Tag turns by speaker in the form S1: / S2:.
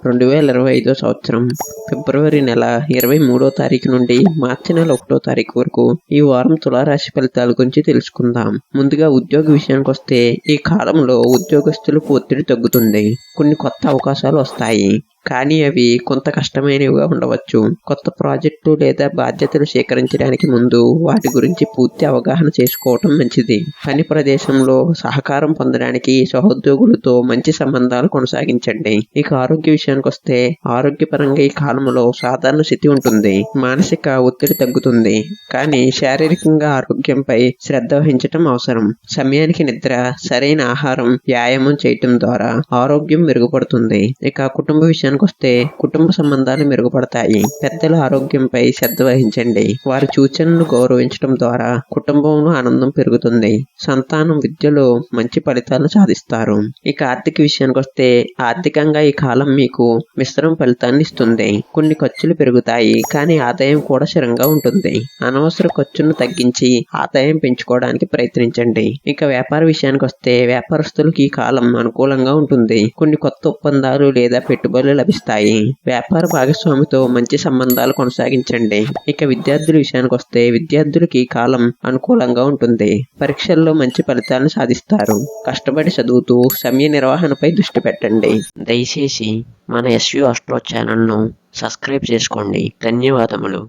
S1: 2025 సంవత్సరం ఫిబ్రవరి నెల 23వ తారీఖు నుండి మార్చి నెల 1వ తారీఖు వరకు ఈ వారం తులారాశి ఫలితాల గురించి తెలుసుకుందాం. ముందుగా ఉద్యోగ విషయానికి వస్తే ఈ కాలంలో ఉద్యోగస్తులకు ఒత్తిడి తగ్గుతుంది. కొన్ని కొత్త అవకాశాలు వస్తాయి, కానీ అవి కొంత కష్టమైనవిగా ఉండవచ్చు. కొత్త ప్రాజెక్టు లేదా బాధ్యతలు స్వీకరించడానికి ముందు వాటి గురించి పూర్తి అవగాహన చేసుకోవటం మంచిది. పని ప్రదేశంలో సహకారం పొందడానికి సహోద్యోగులతో మంచి సంబంధాలు కొనసాగించండి. ఇక ఆరోగ్య విషయానికి వస్తే ఆరోగ్యపరంగా ఈ కాలంలో సాధారణ స్థితి ఉంటుంది. మానసిక ఒత్తిడి తగ్గుతుంది, కానీ శారీరకంగా ఆరోగ్యంపై శ్రద్ధ వహించటం అవసరం. సమయానికి నిద్ర, సరైన ఆహారం, వ్యాయామం చేయటం ద్వారా ఆరోగ్యం మెరుగుపడుతుంది. ఇక కుటుంబ విషయానికి వస్తే కుటుంబ సంబంధాలు మెరుగుపడతాయి. పెద్దల ఆరోగ్యంపై శ్రద్ధ వహించండి. వారి సూచనలను గౌరవించడం ద్వారా కుటుంబంలో ఆనందం పెరుగుతుంది. సంతానం విద్యలో మంచి ఫలితాలను సాధిస్తారు. ఇక ఆర్థిక విషయానికి వస్తే ఆర్థికంగా ఈ కాలం మీకు మిశ్రమ ఫలితాన్ని ఇస్తుంది. కొన్ని ఖర్చులు పెరుగుతాయి, కానీ ఆదాయం కూడా స్థిరంగా ఉంటుంది. అనవసర ఖర్చును తగ్గించి ఆదాయం పెంచుకోవడానికి ప్రయత్నించండి. ఇక వ్యాపార విషయానికి వస్తే వ్యాపారస్తులకు ఈ కాలం అనుకూలంగా ఉంటుంది. కొన్ని కొత్త ఒప్పందాలు లేదా పెట్టుబడులు లభిస్తాయి. వ్యాపార భాగస్వామితో మంచి సంబంధాలు కొనసాగించండి. ఇక విద్యార్థుల విషయానికి వస్తే విద్యార్థులకి ఈ కాలం అనుకూలంగా ఉంటుంది. పరీక్షల్లో మంచి ఫలితాలను సాధిస్తారు. కష్టపడి చదువుతూ సమయ నిర్వహణపై దృష్టి పెట్టండి. దయచేసి మన ఎస్యు ఆస్ట్రో ఛానల్ను సబ్స్క్రైబ్ చేసుకోండి. ధన్యవాదములు.